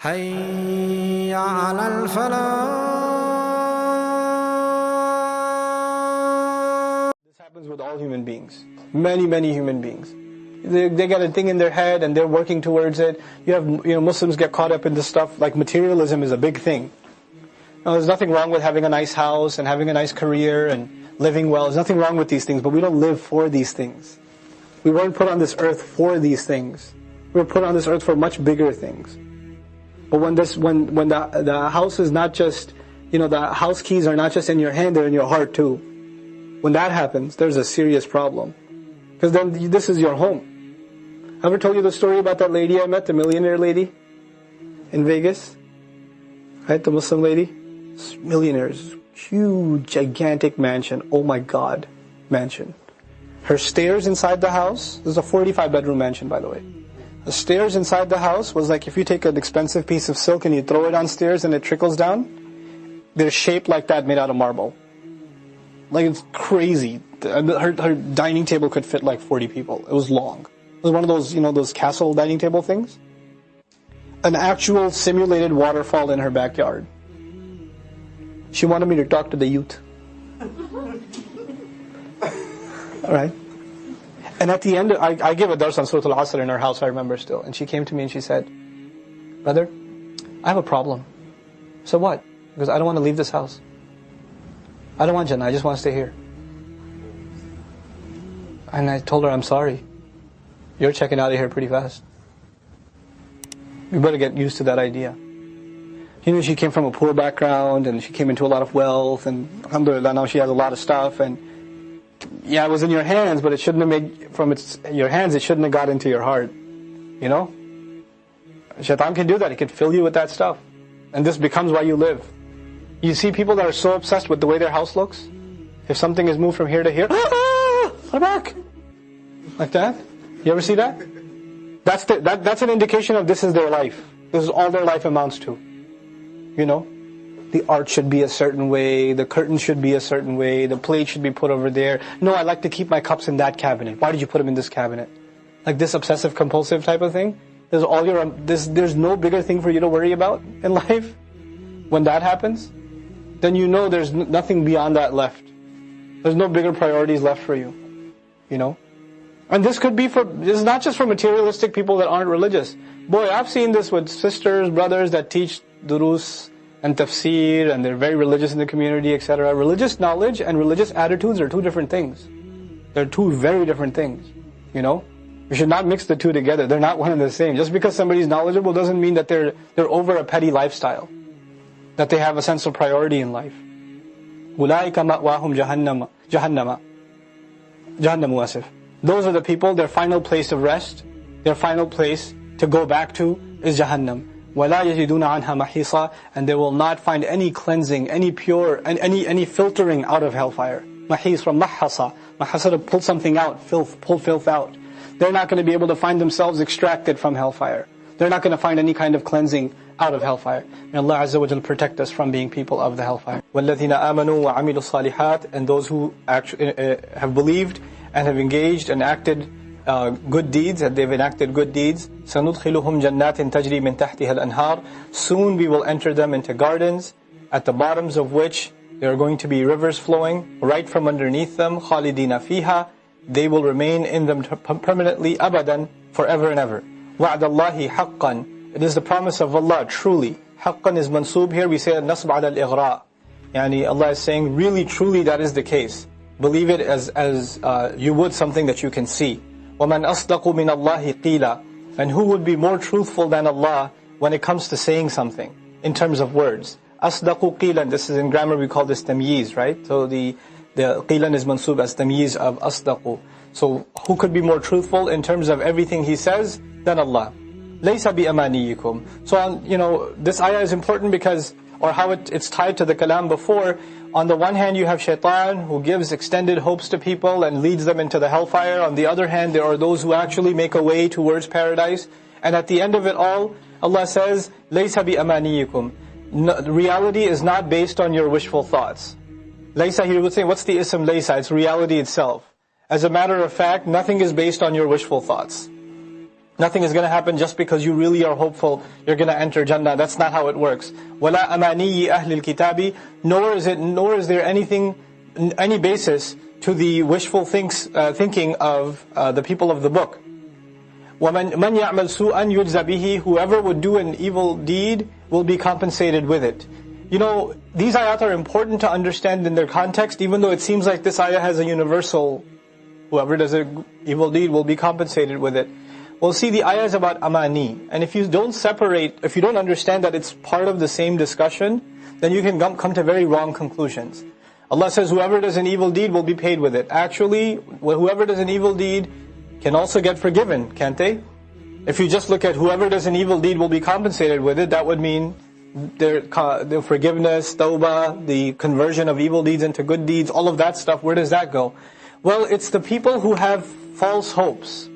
حي على الفلاح. This happens with all human beings. Many human beings. They got a thing in their head and they're working towards it. You have, Muslims get caught up in this stuff. Like materialism is a big thing. Now, there's nothing wrong with having a nice house and having a nice career and living well. There's nothing wrong with these things, but we don't live for these things. We weren't put on this earth for these things. We were put on this earth for much bigger things. But when the house is not just, the house keys are not just in your hand, they're in your heart too. When that happens, there's a serious problem. Because then this is your home. I ever told you the story about that lady I met, the millionaire lady in Vegas? Right, the Muslim lady? Millionaires, huge, gigantic mansion. Oh my God, mansion. Her stairs inside the house, this is a 45-bedroom mansion by the way. The stairs inside the house was like if you take an expensive piece of silk and you throw it on stairs and it trickles down, they're shaped like that, made out of marble. Like it's crazy. Her dining table could fit like 40 people. It was long. It was one of those, those castle dining table things. An actual simulated waterfall in her backyard. She wanted me to talk to the youth. Alright. And at the end, I gave a dars on Surah Al-Asr in her house, I remember still. And she came to me and she said, "Brother, I have a problem." So what? Because I don't want to leave this house. I don't want Jannah, I just want to stay here. And I told her, "I'm sorry. You're checking out of here pretty fast. You better get used to that idea." She came from a poor background and she came into a lot of wealth and alhamdulillah now she has a lot of stuff and yeah, it was in your hands, but it shouldn't have made your hands, it shouldn't have got into your heart. Shaitan can do that, he can fill you with that stuff. And this becomes why you live. You see people that are so obsessed with the way their house looks. If something is moved from here to here, put it back. Like that. You ever see that? That's an indication of this is their life. This is all their life amounts to. The art should be a certain way, the curtains should be a certain way, the plate should be put over there. No, I like to keep my cups in that cabinet. Why did you put them in this cabinet? Like this obsessive compulsive type of thing. There's no bigger thing for you to worry about in life. When that happens, then there's nothing beyond that left. There's no bigger priorities left for you. And this is not just for materialistic people that aren't religious. Boy, I've seen this with sisters, brothers that teach durus and tafsir and they're very religious in the community, etc. Religious knowledge and religious attitudes are two different things. They're two very different things. You should not mix the two together. They're not one and the same. Just because somebody's knowledgeable doesn't mean that they're over a petty lifestyle. That they have a sense of priority in life. أُولَٰئِكَ مَأْوَاهُمْ جَهَنَّمُ asif. Those are the people, their final place of rest, their final place to go back to is Jahannam. وَلَا يَجِدُونَ عَنْهَا مَحِيصًا. And they will not find any cleansing, any pure, and any filtering out of hellfire. Mahis from mahasa. Mahasa to pull something out, pull filth out. They're not going to be able to find themselves extracted from hellfire. They're not going to find any kind of cleansing out of hellfire. May Allah Azza wa Jal protect us from being people of the hellfire. وَالَّذِينَ آمَنُوا وَعَمِلُوا الصَّالِحَاتِ. And those who actually have believed and have engaged and acted good deeds, and they've enacted good deeds. سَنُدْخِلُهُمْ جَنَّاتٍ تَجْرِي مِنْ تَحْتِهَا الْأَنْهَارِ. Soon we will enter them into gardens, at the bottoms of which there are going to be rivers flowing right from underneath them. خَالِدِينَ فِيهَا. They will remain in them permanently, abadan, forever and ever. وَعْدَ اللَّهِ حَقًّا. It is the promise of Allah, truly. حَقًّا is mansoob here, we say النَّصْبَ عَلَى الْإِغْرَاء. Allah is saying, really, truly that is the case. Believe it as you would something that you can see. وَمَنْ أَصْدَقُ مِنَ اللَّهِ قِيلًا. And who would be more truthful than Allah when it comes to saying something, in terms of words? أَصْدَقُ قِيلًا. This is in grammar, we call this tamyiz, right? So the قِيلًا is mansoob as tamyiz of أَصْدَقُ. So who could be more truthful in terms of everything he says than Allah? لَيْسَ بِأَمَانِيِّكُمْ. So this ayah is important because, or how it's tied to the kalam before. On the one hand you have shaitan who gives extended hopes to people and leads them into the hellfire. On the other hand there are those who actually make a way towards paradise. And at the end of it all, Allah says, لَيْسَ بِأَمَانِيِّكُمْ. Reality is not based on your wishful thoughts. Laysa, he would say, what's the ism laysa? It's reality itself. As a matter of fact, nothing is based on your wishful thoughts. Nothing is going to happen just because you really are hopeful you're going to enter Jannah. That's not how it works. وَلَا أَمَانِيِّ أَهْلِ الْكِتَابِ Nor is there any basis to the wishful thinking of the people of the book. وَمَنْ يَعْمَلْ سُوءًا يُجْزَ بِهِ Whoever would do an evil deed will be compensated with it. You know, these ayat are important to understand in their context, even though it seems like this ayah has a universal, whoever does an evil deed will be compensated with it. Well, see, the ayah is about amani. And if you don't understand that it's part of the same discussion, then you can come to very wrong conclusions. Allah says, whoever does an evil deed will be paid with it. Actually, whoever does an evil deed can also get forgiven, can't they? If you just look at whoever does an evil deed will be compensated with it, that would mean their forgiveness, tawbah, the conversion of evil deeds into good deeds, all of that stuff. Where does that go? Well, it's the people who have false hopes.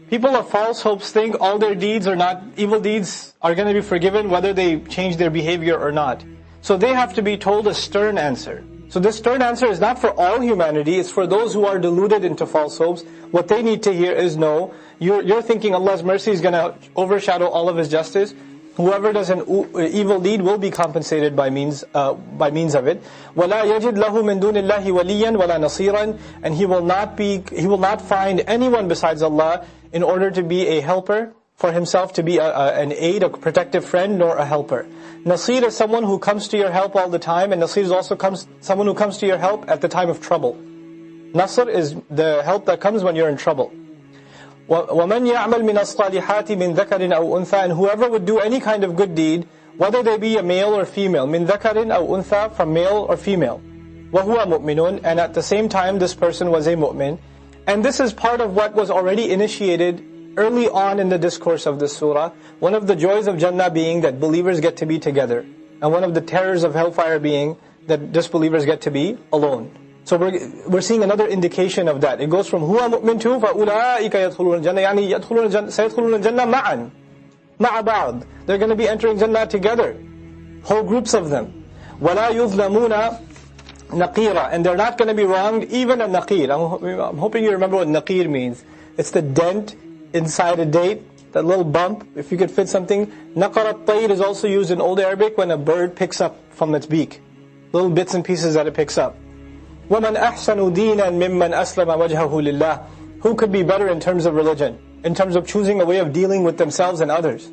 People of false hopes think all their deeds evil deeds are going to be forgiven whether they change their behavior or not. So they have to be told a stern answer. So this stern answer is not for all humanity, it's for those who are deluded into false hopes. What they need to hear is, no, you're thinking Allah's mercy is going to overshadow all of His justice. Whoever does an evil deed will be compensated by means of it. وَلَا يَجِدْ لَهُ مِن دُونِ اللَّهِ وَلِيًّا وَلَا نَصِيرًا And he will not find anyone besides Allah in order to be a helper for himself, to be an aid, a protective friend, nor a helper. Nasir is someone who comes to your help all the time, and Nasir is also someone who comes to your help at the time of trouble. Nasr is the help that comes when you're in trouble. وَمَنْ يَعْمَلْ مِنَ الصَّالِحَاتِ مِنْ ذَكَرٍ أَوْ أُنْثَى And whoever would do any kind of good deed, whether they be a male or female, مِنْ ذَكَرٍ أَوْ أُنْثَى From male or female. وَهُوَ مُؤْمِنٌ And at the same time this person was a mu'min. And this is part of what was already initiated early on in the discourse of this surah. One of the joys of Jannah being that believers get to be together. And one of the terrors of hellfire being that disbelievers get to be alone. So we're seeing another indication of that. It goes from هُوَ مُؤْمِنٌ تُهُ فَأُولَٰئِكَ يَدْخُلُونَ الْجَنَّةَ يعني سَيَدْخُلُونَ الْجَنَّةَ مَعًا مَعَ بَعْضٍ They're going to be entering Jannah together. Whole groups of them. وَلَا يُظْلَمُونَ نَقِيرًا And they're not going to be wronged, even a naqir. I'm hoping you remember what naqir means. It's the dent inside a date, that little bump, if you could fit something. Naqarat tayr is also used in Old Arabic when a bird picks up from its beak. Little bits and pieces that it picks up. وَمَنْ أَحْسَنُ دِينًا مِمَّنْ أَسْلَمَ وَجْهَهُ لِلَّهِ Who could be better in terms of religion, in terms of choosing a way of dealing with themselves and others,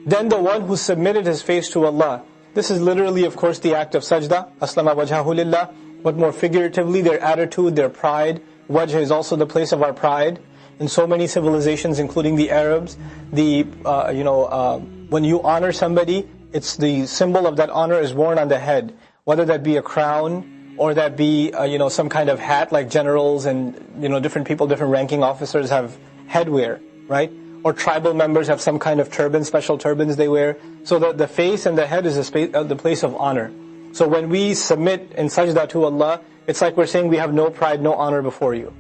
than the one who submitted his face to Allah. This is literally, of course, the act of sajda, أَسْلَمَ وَجْهَهُ لِلَّهِ But more figuratively, their attitude, their pride. Wajh is also the place of our pride. In so many civilizations, including the Arabs, when you honor somebody, it's the symbol of that honor is worn on the head. Whether that be a crown, or that be some kind of hat, like generals and different people, different ranking officers have headwear, right? Or tribal members have some kind of turban, special turbans they wear. So the face and the head is the place of honor. So when we submit in sajda to Allah, it's like we're saying we have no pride, no honor before you.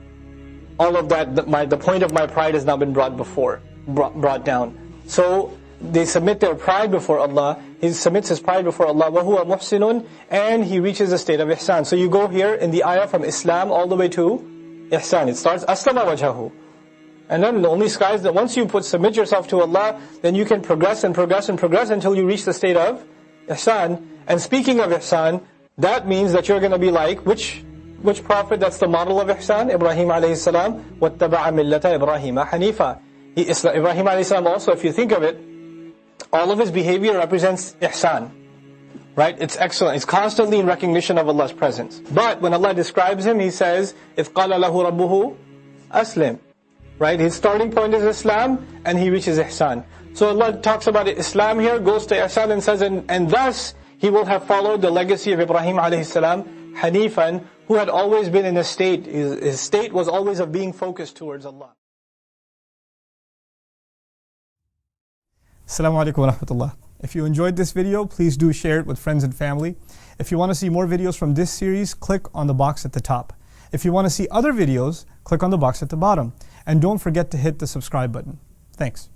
All of that, the point of my pride has not been brought down. So they submit their pride before Allah. He submits his pride before Allah. وَهُوَ مُحْسِنٌ And he reaches the state of ihsan. So you go here in the ayah from Islam all the way to ihsan. It starts أَسْلَمَ وَجْهَهُ And then the only sky is that once you submit yourself to Allah, then you can progress and progress and progress until you reach the state of ihsan. And speaking of ihsan, that means that you're going to be like, which prophet that's the model of ihsan? Ibrahim alayhi salam. وَاتَّبَعَ مِلَّةَ إِبْرَاهِيمَ حَنِيفًا Ibrahim alayhi salam also, if you think of it, all of his behavior represents ihsan. Right? It's excellent. It's constantly in recognition of Allah's presence. But when Allah describes him, He says, إِذْ قَالَ لَهُ رَبُّهُ أَسْلِمْ Right? His starting point is Islam, and he reaches ihsan. So Allah talks about Islam here, goes to ihsan and says, and thus he will have followed the legacy of Ibrahim alayhi salam, Hanifan, who had always been in a state, his state was always of being focused towards Allah. Assalamu alaikum wa rahmatullah. If you enjoyed this video, please do share it with friends and family. If you want to see more videos from this series, click on the box at the top. If you want to see other videos, click on the box at the bottom. And don't forget to hit the subscribe button. Thanks.